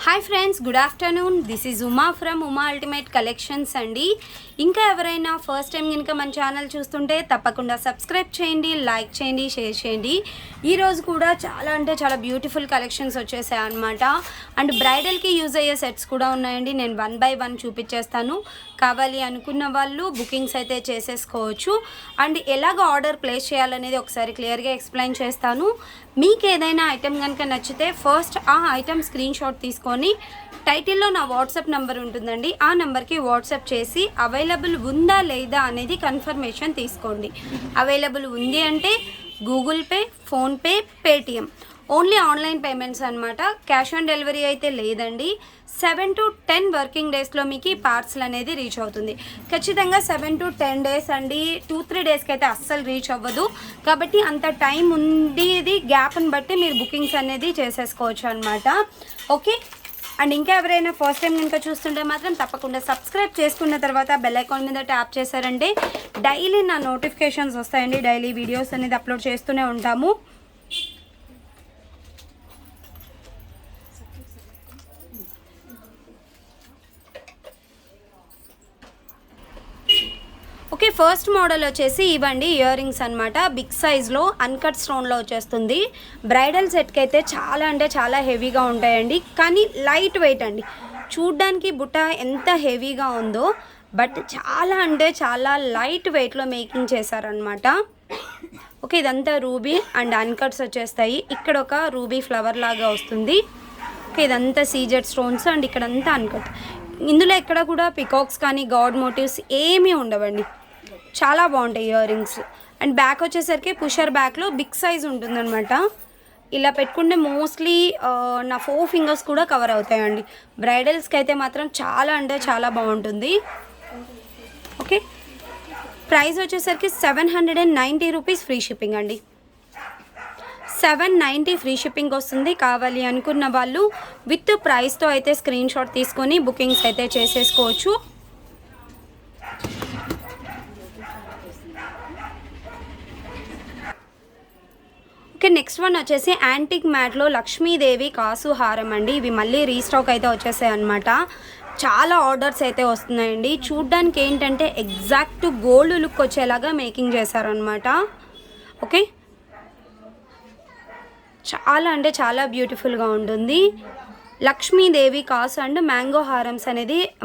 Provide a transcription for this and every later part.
Hi friends, good afternoon. This is Uma from Uma ultimate collections అండి. ఇంకా ఎవరైనా ఫస్ట్ టైం కనుక మన ఛానల్ చూస్తుంటే తప్పకుండా సబ్స్క్రైబ్ చేయండి, లైక్ చేయండి, షేర్ చేయండి. ఈరోజు కూడా చాలా బ్యూటిఫుల్ కలెక్షన్స్ వచ్చేసాయి అనమాట. అండ్ బ్రైడల్కి యూజ్ అయ్యే సెట్స్ కూడా ఉన్నాయండి. నేను 1 by 1 చూపించేస్తాను. కావాలి అనుకున్న వాళ్ళు బుకింగ్స్ అయితే చేసేసుకోవచ్చు. అండ్ ఎలాగ ఆర్డర్ ప్లేస్ చేయాలనేది ఒకసారి క్లియర్గా ఎక్స్ప్లెయిన్ చేస్తాను. మీకు ఏదైనా ఐటెం కనుక నచ్చితే ఫస్ట్ ఆ ఐటెం స్క్రీన్ షాట్ తీసుకొని టైటిల్లో నా వాట్సాప్ నెంబర్ ఉంటుందండి, ఆ నెంబర్కి వాట్సాప్ చేసి అవైలబుల్ ఉందా లేదా అనేది కన్ఫర్మేషన్ తీసుకోండి. అవైలబుల్ ఉంది అంటే Google pay, PhonePe, Paytm only online payments అనమాట. క్యాష్ ఆన్ డెలివరీ అయితే లేదండి. 7 to 10 వర్కింగ్ డేస్లో మీకు పార్సల్ అనేది రీచ్ అవుతుంది. ఖచ్చితంగా 7 to 10 డేస్ అండి. 2-3 డేస్కి అయితే అస్సలు రీచ్ అవ్వదు. కాబట్టి అంత టైం ఉండేది గ్యాప్ని బట్టి మీరు బుకింగ్స్ అనేది చేసేసుకోవచ్చు అనమాట. ఓకే. అండ్ ఇంకా ఎవరైనా ఫస్ట్ టైం కనుక చూస్తుంటే మాత్రం తప్పకుండా సబ్స్క్రైబ్ చేసుకున్న తర్వాత బెల్ ఐకాన్ మీద ట్యాప్ చేశారంటే డైలీ నా నోటిఫికేషన్స్ వస్తాయండి. డైలీ వీడియోస్ అనేది అప్లోడ్ చేస్తూనే ఉంటాము. ఓకే, ఫస్ట్ మోడల్ వచ్చేసి ఇవ్వండి ఇయర్ రింగ్స్ అనమాట. బిగ్ సైజ్లో అన్కట్ స్టోన్లో వచ్చేస్తుంది. బ్రైడల్ సెట్కి అయితే చాలా హెవీగా ఉంటాయండి, కానీ లైట్ వెయిట్ అండి. చూడ్డానికి బుట్ట ఎంత హెవీగా ఉందో, బట్ చాలా లైట్ వెయిట్లో మేకింగ్ చేశారనమాట. ఓకే, ఇదంతా రూబీ అండ్ అన్కట్స్ వచ్చేస్తాయి. ఇక్కడ ఒక రూబీ ఫ్లవర్ లాగా వస్తుంది. ఓకే, ఇదంతా సీజెడ్ స్టోన్స్ అండ్ ఇక్కడంతా అన్కట్. ఇందులో ఎక్కడ కూడా పికాక్స్ కానీ గాడ్ మోటివ్స్ ఏమీ ఉండవండి. చాలా బాగుంటాయి ఇయర్ రింగ్స్. అండ్ బ్యాక్ వచ్చేసరికి పుషర్ బ్యాక్లో బిగ్ సైజ్ ఉంటుందన్నమాట. ఇలా పెట్టుకుంటే మోస్ట్లీ నా 4 ఫింగర్స్ కూడా కవర్ అవుతాయండి. బ్రైడల్స్కి అయితే మాత్రం చాలా బాగుంటుంది. ఓకే, ప్రైస్ వచ్చేసరికి 790 రూపీస్ ఫ్రీ షిప్పింగ్ అండి. 790 ఫ్రీ షిప్పింగ్ వస్తుంది. కావాలి అనుకున్న వాళ్ళు విత్ ప్రైస్తో అయితే స్క్రీన్ షాట్ తీసుకొని బుకింగ్స్ అయితే చేసేసుకోవచ్చు. ఓకే, నెక్స్ట్ వన్ వచ్చేసి యాంటిక్ మ్యాట్లో లక్ష్మీదేవి కాసు హారం అండి. ఇవి మళ్ళీ రీస్టాక్ అయితే వచ్చేసాయి అనమాట. చాలా ఆర్డర్స్ అయితే వస్తున్నాయండి. చూడ్డానికి ఏంటంటే ఎగ్జాక్ట్ గోల్డ్ లుక్ వచ్చేలాగా మేకింగ్ చేశారనమాట. ఓకే, చాలా బ్యూటిఫుల్గా ఉంటుంది. లక్ష్మీదేవి కాసు అండ్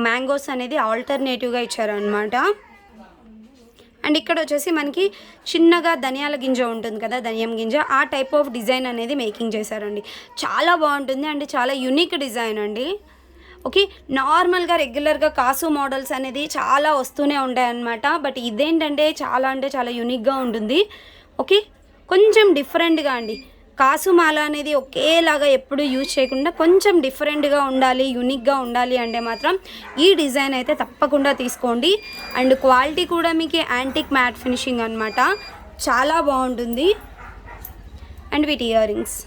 మ్యాంగోస్ అనేది ఆల్టర్నేటివ్గా ఇచ్చారనమాట. అండ్ ఇక్కడ వచ్చేసి మనకి చిన్నగా ధనియాల గింజ ఉంటుంది కదా, ధనియం గింజ, ఆ టైప్ ఆఫ్ డిజైన్ అనేది మేకింగ్ చేశారండి. చాలా బాగుంటుంది అండ్ చాలా యూనిక్ డిజైన్ అండి. ఓకే, నార్మల్గా రెగ్యులర్గా కాసు మోడల్స్ అనేది చాలా వస్తూనే ఉంటాయి అన్నమాట. బట్ ఇదేంటంటే చాలా యూనిక్గా ఉంటుంది. ఓకే, కొంచెం డిఫరెంట్గా అండి. కాసు మాల అనేది ఒకేలాగా ఎప్పుడు యూజ్ చేయకుండా కొంచెం డిఫరెంట్గా ఉండాలి, యూనిక్గా ఉండాలి అంటే మాత్రం ఈ డిజైన్ అయితే తప్పకుండా తీసుకోండి. అండ్ క్వాలిటీ కూడా మీకు యాంటిక్ మ్యాట్ ఫినిషింగ్ అనమాట. చాలా బాగుంటుంది. అండ్ వీటి ఇయర్ రింగ్స్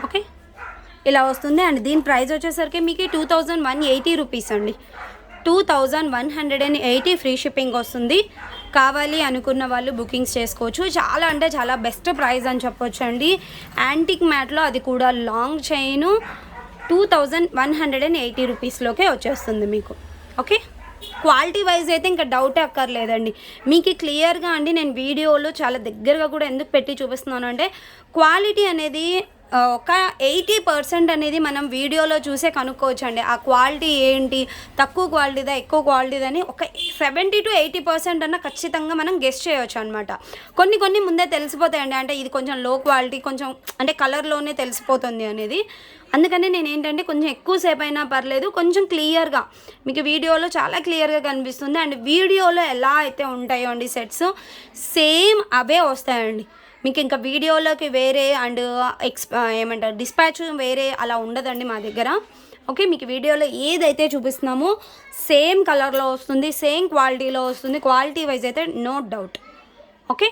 ఓకే ఇలా వస్తుంది. అండ్ దీని ప్రైస్ వచ్చేసరికి మీకు 2180 రూపీస్ అండి. 2180 ఫ్రీ షిప్పింగ్ వస్తుంది. కావాలి అనుకున్న వాళ్ళు బుకింగ్స్ చేసుకోవచ్చు. చాలా బెస్ట్ ప్రైస్ అని చెప్పొచ్చు అండి. యాంటిక్ మ్యాట్లో అది కూడా లాంగ్ చైన్ 2180 రూపీస్లోకే వచ్చేస్తుంది మీకు. ఓకే, క్వాలిటీ వైజ్ అయితే ఇంకా డౌటే అక్కర్లేదండి. మీకు క్లియర్గా అండి నేను వీడియోలో చాలా దగ్గరగా కూడా ఎందుకు పెట్టి చూపిస్తున్నాను అంటే క్వాలిటీ అనేది ఒక 80% అనేది మనం వీడియోలో చూసే కనుక్కోవచ్చు అండి. ఆ క్వాలిటీ ఏంటి, తక్కువ క్వాలిటీదా ఎక్కువ క్వాలిటీదని ఒక 70 to 80% అన్న ఖచ్చితంగా మనం గెస్ చేయవచ్చు అనమాట. కొన్ని ముందే తెలిసిపోతాయండి. అంటే ఇది కొంచెం లో క్వాలిటీ, కొంచెం అంటే కలర్లోనే తెలిసిపోతుంది అనేది. అందుకని నేను ఏంటంటే కొంచెం ఎక్కువసేపు అయినా పర్లేదు, కొంచెం క్లియర్గా మీకు వీడియోలో చాలా క్లియర్గా కనిపిస్తుంది. అండ్ వీడియోలో ఎలా అయితే ఉంటాయో అండి సెట్స్ సేమ్ అవే వస్తాయండి. మీకు ఇంకా వీడియోలోకి వేరే అండ్ డిస్పాచ్ వేరే అలా ఉండదండి మా దగ్గర. ఓకే, మీకు వీడియోలో ఏదైతే చూపిస్తున్నామో సేమ్ కలర్లో వస్తుంది, సేమ్ క్వాలిటీలో వస్తుంది. క్వాలిటీ వైజ్ అయితే no doubt. Okay,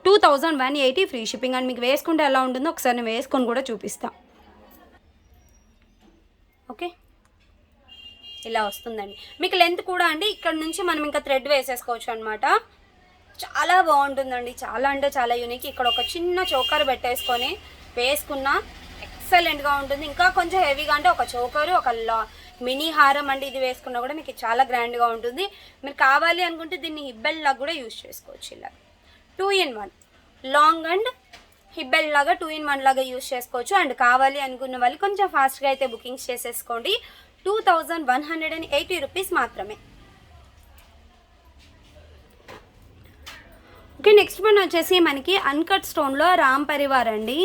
2180 free shipping. And మీకు వేసుకుంటే ఎలా ఉంటుందో ఒకసారి నేను వేసుకొని కూడా చూపిస్తాను. ఓకే, ఇలా వస్తుందండి. మీకు లెంత్ కూడా అండి ఇక్కడ నుంచి మనం ఇంకా థ్రెడ్ వేసేసుకోవచ్చు అనమాట. చాలా బాగుంటుందండి. చాలా యూనిక్. ఇక్కడ ఒక చిన్న చోకర్ పెట్టేసుకొని వేసుకున్న ఎక్సలెంట్గా ఉంటుంది. ఇంకా కొంచెం హెవీగా అంటే ఒక చోకరు, ఒక మినీ హారం అండి, ఇది వేసుకున్నా కూడా మీకు చాలా గ్రాండ్గా ఉంటుంది. మీరు కావాలి అనుకుంటే దీన్ని హిబ్బెల్ లాగా కూడా యూజ్ చేసుకోవచ్చు. ఇలా 2 in 1 లాంగ్ అండ్ హిబ్బెల్ లాగా 2 in 1 లాగా యూజ్ చేసుకోవచ్చు. అండ్ కావాలి అనుకున్న వాళ్ళు కొంచెం ఫాస్ట్గా అయితే బుకింగ్స్ చేసేసుకోండి. 2180 రూపీస్ మాత్రమే. ఓకే, నెక్స్ట్ వన్ వచ్చేసి మనకి అన్కట్ స్టోన్లో రామ్ పరివార్ అండి.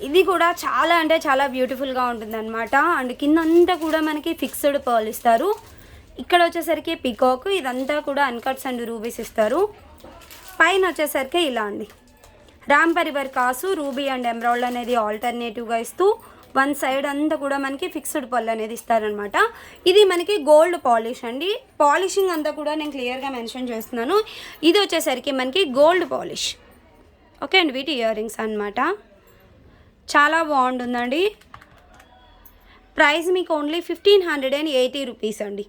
ఇది కూడా చాలా అంటే చాలా బ్యూటిఫుల్గా ఉంటుంది అనమాట. అండ్ కింద అంతా కూడా మనకి ఫిక్స్డ్ పర్ల్ ఇస్తారు. ఇక్కడ వచ్చేసరికి పికాక్, ఇదంతా కూడా అన్కట్స్ అండ్ రూబీస్ ఇస్తారు. పైన వచ్చేసరికి ఇలా అండి రామ్ పరివార్ కాసు రూబీ అండ్ ఎమరాల్డ్ అనేది ఆల్టర్నేటివ్గా ఇస్తూ వన్ సైడ్ అంతా కూడా మనకి ఫిక్స్డ్ పర్ల్ అనేది ఇస్తారనమాట. ఇది మనకి గోల్డ్ పాలిష్ అండి. పాలిషింగ్ అంతా కూడా నేను క్లియర్గా మెన్షన్ చేస్తున్నాను. ఇది వచ్చేసరికి మనకి గోల్డ్ పాలిష్. ఓకే అండి, వీటి ఇయర్ రింగ్స్ అనమాట. చాలా బాగుంటుందండి. ప్రైస్ మీకు ఓన్లీ 1580 రూపీస్ అండి.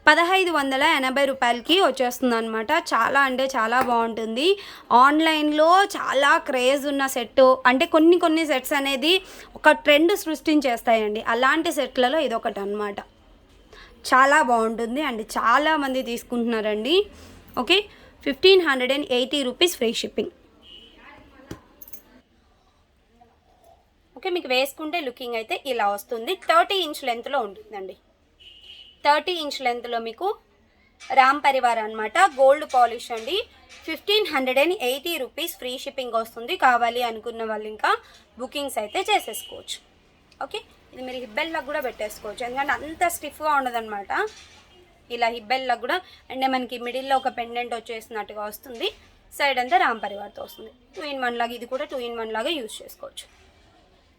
1580 రూపాయలకి వచ్చేస్తుంది అనమాట. చాలా అంటే చాలా బాగుంటుంది. ఆన్లైన్లో చాలా క్రేజ్ ఉన్న సెట్ అంటే కొన్ని సెట్స్ అనేది ఒక ట్రెండ్ సృష్టించేస్తాయండి. అలాంటి సెట్లలో ఇదొకటి అనమాట. చాలా బాగుంటుంది అండ్ చాలామంది తీసుకుంటున్నారండి. Okay, 1580 rupees free shipping. Okay, మీకు వేసుకుంటే లుకింగ్ అయితే ఇలా వస్తుంది. 30 ఇంచ్ లెంత్లో ఉంటుందండి. 30 ఇంచ్ లెంత్లో మీకు రామ్ పరివార్ అనమాట. గోల్డ్ పాలిష్ అండి. 1580 రూపీస్ ఫ్రీ షిప్పింగ్ వస్తుంది. కావాలి అనుకున్న వాళ్ళు ఇంకా బుకింగ్స్ అయితే చేసేసుకోవచ్చు. ఓకే, ఇది మీరు హిబ్బెల్లా కూడా పెట్టేసుకోవచ్చు, ఎందుకంటే అంత స్టిఫ్గా ఉండదన్నమాట. ఇలా హిబ్బెల్లా కూడా అంటే మనకి మిడిల్లో ఒక పెండెంట్ వచ్చేసినట్టుగా వస్తుంది. సైడ్ అంతా రామ్ పరివార్తో వస్తుంది. 2 in 1 లాగా ఇది కూడా 2 in 1 లాగా యూజ్ చేసుకోవచ్చు.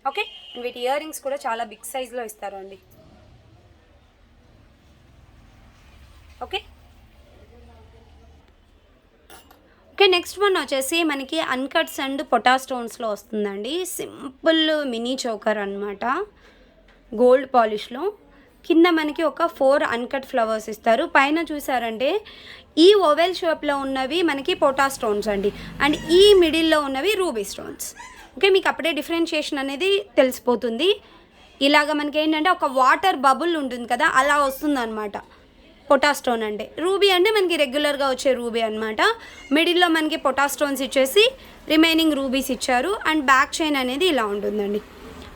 ఓకే, అండ్ వీటి ఇయర్ రింగ్స్ కూడా చాలా బిగ్ సైజ్లో ఇస్తారు అండి. ఓకే ఓకే నెక్స్ట్ వన్ వచ్చేసి మనకి అన్కట్స్ అండ్ పొటా స్టోన్స్లో వస్తుందండి. సింపుల్ మినీ చోకర్ అనమాట. గోల్డ్ పాలిష్లో కింద మనకి ఒక 4 అన్కట్ ఫ్లవర్స్ ఇస్తారు. పైన చూసారంటే ఈ ఓవెల్ షేప్లో ఉన్నవి మనకి పొటా స్టోన్స్ అండి. అండ్ ఈ మిడిల్లో ఉన్నవి రూబీ స్టోన్స్. ఓకే, మీకు అప్పుడే డిఫరెన్షియేషన్ అనేది తెలిసిపోతుంది. ఇలాగ మనకి ఏంటంటే ఒక వాటర్ బబుల్ ఉంటుంది కదా, అలా వస్తుంది అనమాట. పొటా స్టోన్ అంటే రూబీ అంటే మనకి రెగ్యులర్గా వచ్చే రూబీ అనమాట. మిడిల్లో మనకి పొటా స్టోన్స్ ఇచ్చేసి రిమైనింగ్ రూబీస్ ఇచ్చారు. అండ్ బ్యాక్ చైన్ అనేది ఇలా ఉంటుందండి.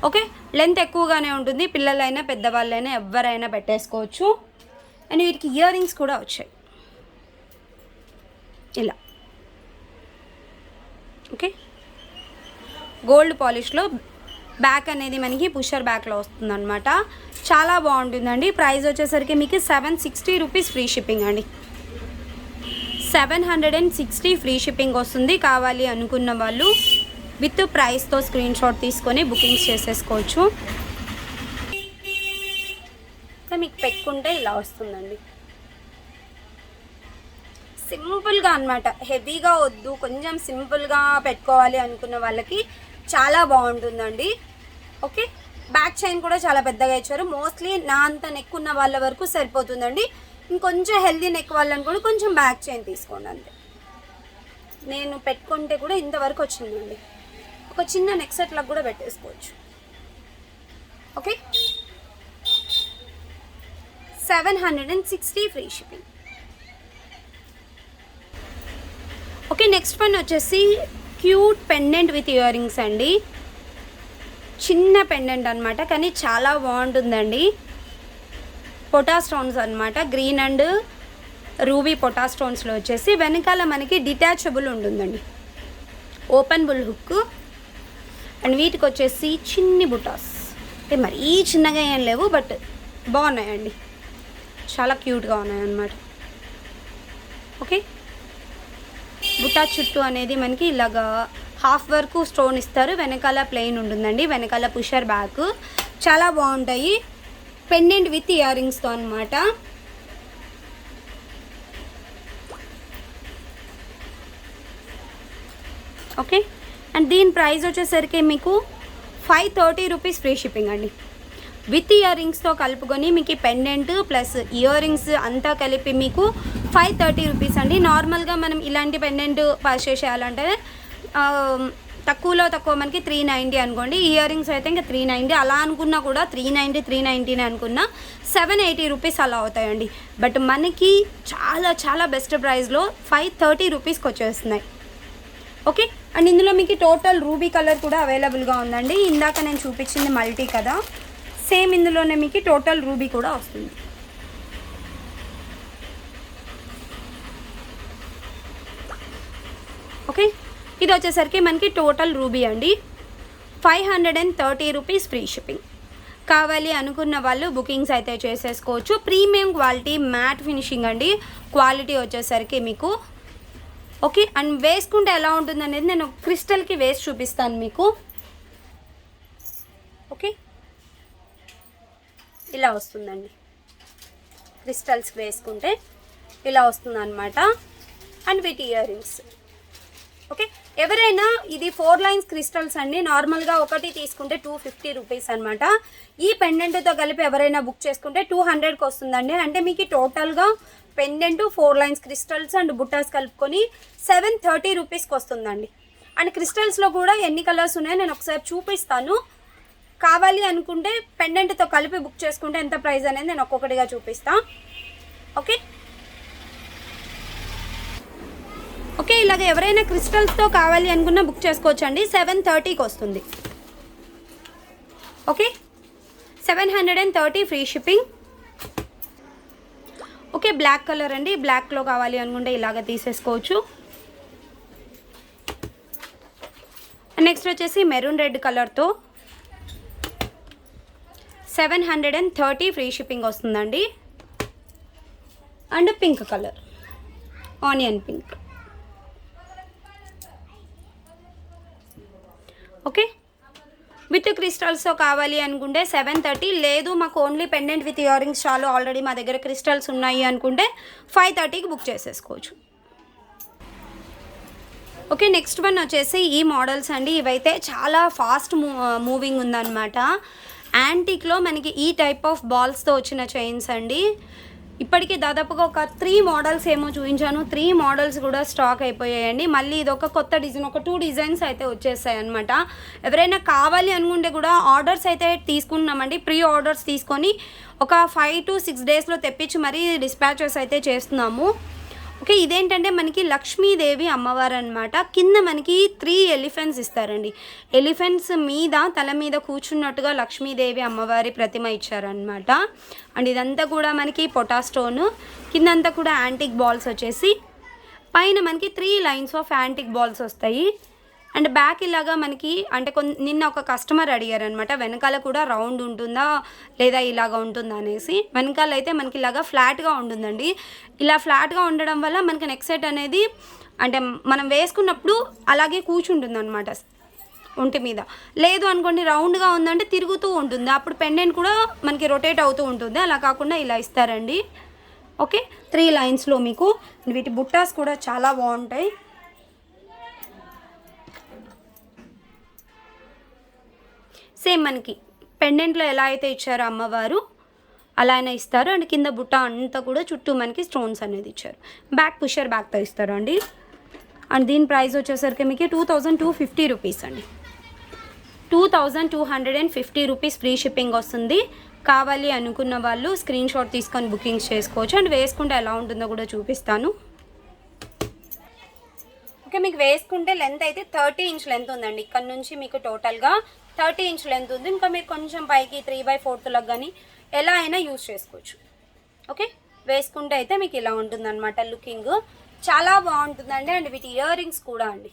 ఓకే, లెంత్ ఎక్కువగానే ఉంటుంది. పిల్లలైనా పెద్దవాళ్ళైనా ఎవరైనా పెట్టేసుకోవచ్చు. అండ్ వీటికి ఇయర్ రింగ్స్ కూడా వచ్చాయి ఇలా. ఓకే, గోల్డ్ పాలిష్లో బ్యాక్ అనేది మనకి పుషర్ బ్యాక్లో వస్తుంది అనమాట. చాలా బాగుంటుందండి. ప్రైస్ వచ్చేసరికి మీకు 760 రూపీస్ ఫ్రీ షిప్పింగ్ అండి. 760 ఫ్రీ షిప్పింగ్ వస్తుంది. కావాలి అనుకున్న వాళ్ళు విత్ ప్రైస్తో స్క్రీన్ షాట్ తీసుకొని బుకింగ్స్ చేసేసుకోవచ్చు. సో మీకు పెట్టుకుంటే ఇలా వస్తుందండి. సింపుల్గా అనమాట, హెవీగా వద్దు, కొంచెం సింపుల్గా పెట్టుకోవాలి అనుకున్న వాళ్ళకి చాలా బాగుంటుందండి. ఓకే, బ్యాక్ చైన్ కూడా చాలా పెద్దగా ఇచ్చారు. మోస్ట్లీ నా అంత నెక్ ఉన్న వాళ్ళ వరకు సరిపోతుందండి. ఇంకొంచెం హెల్దీ నెక్ వాళ్ళని కూడా కొంచెం బ్యాక్ చైన్ తీసుకోండి అంతే. నేను పెట్టుకుంటే కూడా ఇంతవరకు వచ్చిందండి. ఒక చిన్న నెక్ సెట్లకు కూడా పెట్టేసుకోవచ్చు. Okay, 760 free shipping. Okay, next one వచ్చేసి cute pendant with earrings అండి. చిన్న పెండెంట్ అనమాట, కానీ చాలా బాగుంటుందండి. పొటా స్టోన్స్ అనమాట. గ్రీన్ అండ్ రూబీ పొటా స్టోన్స్లో వచ్చేసి వెనకాల మనకి డిటాచబుల్ ఉంటుందండి. Open bull hook. అండ్ వీటికి వచ్చేసి చిన్ని బుటాస్, అంటే మరీ చిన్నగా ఏం లేవు, బట్ బాగున్నాయండి. చాలా క్యూట్గా ఉన్నాయన్నమాట. ఓకే, బుటా చుట్టూ అనేది మనకి ఇలాగా హాఫ్ వరకు స్టోన్ ఇస్తారు. వెనకాల ప్లెయిన్ ఉంటుందండి. వెనకాల పుషర్ బ్యాక్. చాలా బాగుంటాయి. పెండెంట్ విత్ ఇయర్ రింగ్స్తో అనమాట. ఓకే, అండ్ దీని ప్రైస్ వచ్చేసరికి మీకు 530 రూపీస్ ఫ్రీ షిప్పింగ్ అండి. విత్ ఇయర్ రింగ్స్తో కలుపుకొని మీకు పెండెంట్ ప్లస్ ఇయర్ రింగ్స్ అంతా కలిపి మీకు 530 రూపీస్ అండి. నార్మల్గా మనం ఇలాంటి పెండెంట్ పర్చేస్ చేయాలంటే తక్కువలో తక్కువ మనకి 390 అనుకోండి. ఇయర్ రింగ్స్ అయితే ఇంకా 390, అలా అనుకున్నా కూడా 390 అనుకున్నా 780 రూపీస్ అలా అవుతాయండి. బట్ మనకి చాలా చాలా బెస్ట్ ప్రైస్లో 530 రూపీస్కి వచ్చేస్తున్నాయి. ఓకే, అండ్ ఇందులో మీకు టోటల్ రూబీ కలర్ కూడా అవైలబుల్గా ఉందండి. ఇందాక నేను చూపించింది మల్టీ కదా, సేమ్ ఇందులోనే మీకు టోటల్ రూబీ కూడా వస్తుంది. ఓకే, ఇది వచ్చేసరికి మనకి టోటల్ రూబీ అండి. 530 రూపీస్ ఫ్రీ షిప్పింగ్. కావాలి అనుకున్న వాళ్ళు బుకింగ్స్ అయితే చేసేసుకోవచ్చు. ప్రీమియం క్వాలిటీ మ్యాట్ ఫినిషింగ్ అండి, క్వాలిటీ వచ్చేసరికి మీకు. ఓకే, అండ్ వేసుకుంటే ఎలా ఉంటుంది అనేది నేను క్రిస్టల్కి వేసి చూపిస్తాను మీకు. ఓకే, ఇలా వస్తుందండి, క్రిస్టల్స్ వేసుకుంటే ఇలా వస్తుంది అనమాట. And with ear rings. Okay, ఎవరైనా ఇది 4 లైన్స్ క్రిస్టల్స్ అండి. నార్మల్గా ఒకటి తీసుకుంటే 250 రూపీస్ అనమాట. ఈ పెండెంట్తో కలిపి ఎవరైనా బుక్ చేసుకుంటే 200కి వస్తుందండి. అంటే మీకు టోటల్గా పెండెంట్ 4 లైన్స్ క్రిస్టల్స్ అండ్ బుట్టాస్ కలుపుకొని 730 రూపీస్కి వస్తుందండి. అండ్ క్రిస్టల్స్లో కూడా ఎన్ని కలర్స్ ఉన్నాయో నేను ఒకసారి చూపిస్తాను. కావాలి అనుకుంటే పెండెంట్తో కలిపి బుక్ చేసుకుంటే ఎంత ప్రైస్ అనేది నేను ఒక్కొక్కటిగా చూపిస్తాను. ఓకే ఓకే, ఇలాగ ఎవరైనా క్రిస్టల్స్తో కావాలి అనుకున్నా బుక్ చేసుకోవచ్చు అండి. 730కి వస్తుంది. Okay, 730 free shipping. Okay, black colour అండి. బ్లాక్లో కావాలి అనుకుంటే ఇలాగ తీసేసుకోవచ్చు. నెక్స్ట్ వచ్చేసి మెరూన్ రెడ్ కలర్తో 730 ఫ్రీ షిప్పింగ్ వస్తుందండి. And pink colour, onion pink. Okay, with క్రిస్టల్స్తో కావాలి అనుకుంటే 730. లేదు మాకు only pendant with earrings చాలు, ఆల్రెడీ మా దగ్గర క్రిస్టల్స్ ఉన్నాయి అనుకుంటే 530కి బుక్ చేసేసుకోవచ్చు. ఓకే, నెక్స్ట్ వన్ వచ్చేసి ఈ మోడల్స్ అండి. ఇవైతే చాలా ఫాస్ట్ మూవింగ్ ఉందన్నమాట. యాంటిక్లో మనకి ఈ టైప్ ఆఫ్ బాల్స్తో వచ్చిన చైన్స్ అండి. ఇప్పటికీ దాదాపుగా ఒక 3 మోడల్స్ ఏమో చూపించాను. 3 మోడల్స్ కూడా స్టాక్ అయిపోయాయండి. మళ్ళీ ఇది ఒక కొత్త డిజైన్, ఒక 2 డిజైన్స్ అయితే వచ్చేసాయి అనమాట. ఎవరైనా కావాలి అనుకుంటే కూడా ఆర్డర్స్ అయితే తీసుకున్నామండి. ప్రీ ఆర్డర్స్ తీసుకొని ఒక 5 to 6 డేస్లో తెప్పించి మరీ డిస్పాచెస్ అయితే చేస్తున్నాము. ఓకే, ఇదేంటంటే మనకి లక్ష్మీదేవి అమ్మవారు అనమాట. కింద మనకి 3 ఎలిఫెంట్స్ ఇస్తారండి. ఎలిఫెంట్స్ మీద తల మీద కూర్చున్నట్టుగా లక్ష్మీదేవి అమ్మవారి ప్రతిమ ఇచ్చారనమాట. అండ్ ఇదంతా కూడా మనకి పొటా స్టోన్, కిందంతా కూడా యాంటిక్ బాల్స్ వచ్చేసి, పైన మనకి 3 లైన్స్ ఆఫ్ యాంటిక్ బాల్స్ వస్తాయి. అండ్ బ్యాక్ ఇలాగా మనకి అంటే నిన్న ఒక కస్టమర్ అడిగారు అనమాట, వెనకాల కూడా రౌండ్ ఉంటుందా లేదా ఇలాగా ఉంటుందా అనేసి. వెనకాల అయితే మనకి ఇలాగా ఫ్లాట్గా ఉంటుందండి. ఇలా ఫ్లాట్గా ఉండడం వల్ల మనకి నెక్ సెట్ అనేది అంటే మనం వేసుకున్నప్పుడు అలాగే కూర్చుంటుంది అనమాట ఒంటి మీద. లేదు అనుకోండి రౌండ్గా ఉందంటే తిరుగుతూ ఉంటుంది, అప్పుడు పెండెంట్ కూడా మనకి రొటేట్ అవుతూ ఉంటుంది. అలా కాకుండా ఇలా ఇస్తారండి. ఓకే, 3 లైన్స్లో మీకు. వీటి బుట్టాస్ కూడా చాలా బాగుంటాయి. సేమ్ మనకి పెండెంట్లో ఎలా అయితే ఇచ్చారో అమ్మవారు అలానే ఇస్తారు. అండ్ కింద బుట్ట అంతా కూడా చుట్టూ మనకి స్టోన్స్ అనేది ఇచ్చారు. బ్యాక్ పుషర్ బ్యాక్తో ఇస్తారు అండి. అండ్ దీని ప్రైస్ వచ్చేసరికి మీకు 2250 రూపీస్ అండి. 2250 రూపీస్ ఫ్రీ షిప్పింగ్ వస్తుంది. కావాలి అనుకున్న వాళ్ళు స్క్రీన్ షాట్ తీసుకొని బుకింగ్స్ చేసుకోవచ్చు. అండ్ వేసుకుంటే ఎలా ఉంటుందో కూడా చూపిస్తాను. ఓకే, మీకు వేసుకుంటే లెంత్ అయితే 30 ఇంచ్ లెంత్ ఉందండి. ఇక్కడ నుంచి మీకు టోటల్గా 30 ఇంచ్ లెంత్ ఉంది. ఇంకా మీరు కొంచెం పైకి 3/4 కానీ ఎలా అయినా యూజ్ చేసుకోవచ్చు. ఓకే, వేసుకుంటే అయితే మీకు ఇలా ఉంటుందన్నమాట. లుకింగ్ చాలా బాగుంటుందండి. అండ్ వీటి ఇయర్ రింగ్స్ కూడా అండి.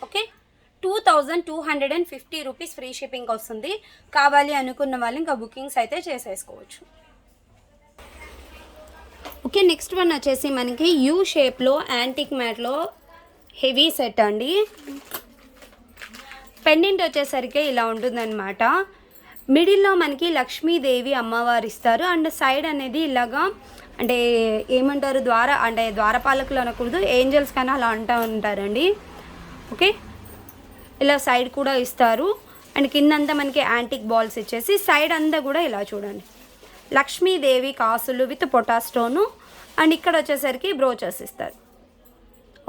ఓకే, 2250 రూపీస్ ఫ్రీ షిప్పింగ్ వస్తుంది. కావాలి అనుకున్న వాళ్ళు ఇంకా బుకింగ్స్ అయితే చేసేసుకోవచ్చు. ఓకే, నెక్స్ట్ వన్ వచ్చేసి మనకి యూ షేప్లో యాంటిక్ మ్యాట్లో హెవీ సెట్ అండి. పెండెంట్ వచ్చేసరికి ఇలా ఉంటుందన్నమాట. మిడిల్లో మనకి లక్ష్మీదేవి అమ్మవారు ఇస్తారు. అండ్ సైడ్ అనేది ఇలాగా అంటే ఏమంటారు ద్వారపాలకులు అనకూడదు, ఏంజల్స్ కానీ అలా అంటూ ఉంటారండి. ఓకే, ఇలా సైడ్ కూడా ఇస్తారు. అండ్ కిందంతా మనకి యాంటిక్ బాల్స్ ఇచ్చేసి సైడ్ అంతా కూడా ఇలా చూడండి లక్ష్మీదేవి కాసులు విత్ పొటా స్టోను. అండ్ ఇక్కడ వచ్చేసరికి బ్రోచెస్ ఇస్తారు.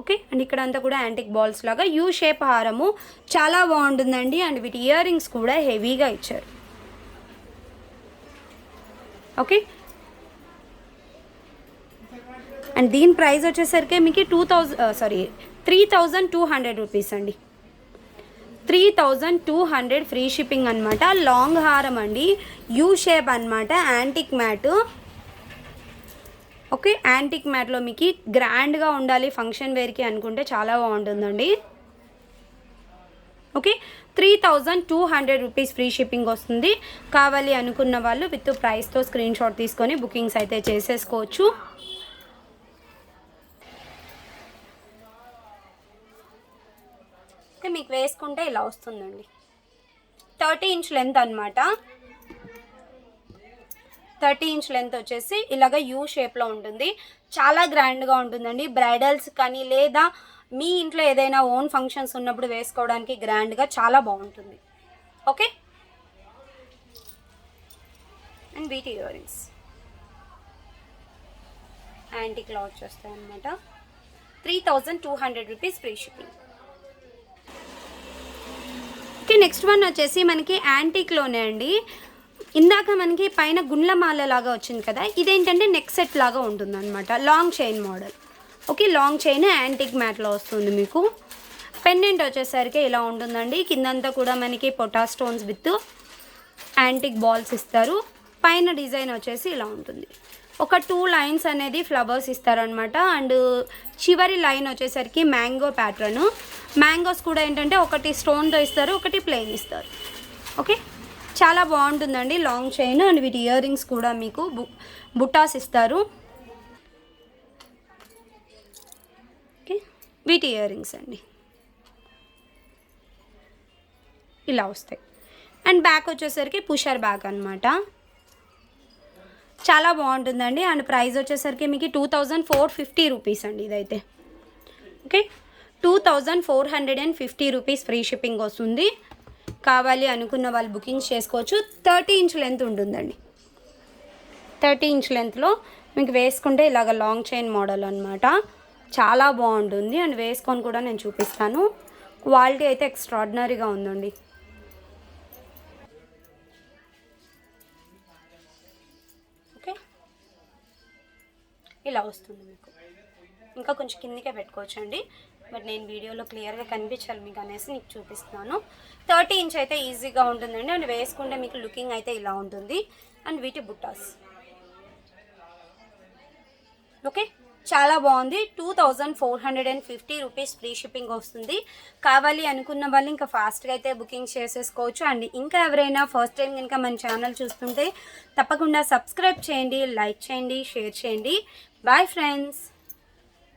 ఓకే. అండ్ ఇక్కడ అంతా కూడా యాంటిక్ బాల్స్ లాగా యూ షేప్ హారము చాలా బాగుంటుందండి. అండ్ వీటి ఇయర్ రింగ్స్ కూడా హెవీగా ఇచ్చారు. ఓకే. అండ్ దీని ప్రైస్ వచ్చేసరికి మీకు 3200 రూపీస్ అండి. 3200 ఫ్రీ షిప్పింగ్ అనమాట. లాంగ్ హారం అండి, యూ షేప్ అనమాట, యాంటిక్ మ్యాట్. ఓకే. యాంటిక్ మ్యాట్లో మీకు గ్రాండ్గా ఉండాలి ఫంక్షన్ వేర్కి అనుకుంటే చాలా బాగుంటుందండి. ఓకే. 3200 రూపీస్ ఫ్రీ షిప్పింగ్ వస్తుంది. కావాలి అనుకున్న వాళ్ళు విత్ ప్రైస్తో స్క్రీన్ షాట్ తీసుకొని బుకింగ్స్ అయితే చేసేసుకోవచ్చు. ఓకే. మీకు వేసుకుంటే ఇలా వస్తుందండి. 30 ఇంచ్ లెంత్ అనమాట. 30 ఇంచ్ లెంత్ వచ్చేసి ఇలాగ యూ షేప్లో ఉంటుంది. చాలా గ్రాండ్గా ఉంటుందండి. బ్రైడల్స్ కానీ లేదా మీ ఇంట్లో ఏదైనా ఓన్ ఫంక్షన్స్ ఉన్నప్పుడు వేసుకోవడానికి గ్రాండ్గా చాలా బాగుంటుంది. ఓకే. అండ్ వీటి ఇయర్ రింగ్స్ యాంటిక్లో వచ్చేస్తాయి అనమాట. 3200 rupees free shipping. Okay. Next one వచ్చేసి మనకి యాంటిక్లోనే అండి. ఇందాక మనకి పైన గుండ్లమాల లాగా వచ్చింది కదా, ఇదేంటంటే నెక్ సెట్ లాగా ఉంటుంది అనమాట. Long chain model. Okay. Long chain antique మ్యాట్లో వస్తుంది మీకు. పెండెంట్ వచ్చేసరికి ఇలా ఉంటుందండి. కిందంతా కూడా మనకి పొటా స్టోన్స్ విత్ యాంటిక్ బాల్స్ ఇస్తారు. పైన డిజైన్ వచ్చేసి ఇలా ఉంటుంది. ఒక 2 లైన్స్ అనేది ఫ్లవర్స్ ఇస్తారనమాట. అండ్ చివరి లైన్ వచ్చేసరికి మ్యాంగో ప్యాటర్న్. మ్యాంగోస్ కూడా ఏంటంటే ఒకటి స్టోన్తో ఇస్తారు, ఒకటి ప్లెయిన్ ఇస్తారు. ఓకే. చాలా బాగుంటుందండి లాంగ్ చైన్. అండ్ వీటి ఇయర్ రింగ్స్ కూడా మీకు బుట్టాస్ ఇస్తారు. ఓకే. వీటి ఇయర్ రింగ్స్ అండి ఇలా వస్తాయి. అండ్ బ్యాక్ వచ్చేసరికి పుషర్ బ్యాక్ అనమాట. చాలా బాగుంటుందండి. అండ్ ప్రైస్ వచ్చేసరికి మీకు 2450 రూపీస్ అండి ఇదైతే. ఓకే. 2450 రూపీస్ ఫ్రీ షిప్పింగ్ వస్తుంది. కావాలి అనుకున్న వాళ్ళు బుకింగ్స్ చేసుకోవచ్చు. 30 ఇంచ్ లెంత్ ఉంటుందండి. 30 ఇంచ్ లెంత్లో మీకు వేసుకుంటే ఇలాగ లాంగ్ చైన్ మోడల్ అనమాట. చాలా బాగుంటుంది. అండ్ వేసుకొని కూడా నేను చూపిస్తాను. క్వాలిటీ అయితే ఎక్స్ట్రాడినరీగా ఉందండి. ఓకే. ఇలా వస్తుంది మీకు. ఇంకా కొంచెం కిందికే పెట్టుకోవచ్చు అండి. బట్ నేను వీడియోలో క్లియర్గా కనిపించాలి మీకు అనేసి నీకు చూపిస్తున్నాను. 30 ఇంచ్ అయితే ఈజీగా ఉంటుందండి. అండ్ వేసుకుంటే మీకు లుకింగ్ అయితే ఇలా ఉంటుంది. అండ్ వీటి బుట్టాస్. ఓకే. చాలా బాగుంది. 2450 రూపీస్ ఫ్రీ షిప్పింగ్ వస్తుంది. కావాలి అనుకున్న వాళ్ళు ఇంకా ఫాస్ట్గా అయితే బుకింగ్ చేసేసుకోవచ్చు. అండ్ ఇంకా ఎవరైనా ఫస్ట్ టైం కనుక మన ఛానల్ చూస్తుంటే తప్పకుండా సబ్స్క్రైబ్ చేయండి, లైక్ చేయండి, షేర్ చేయండి. Bye friends.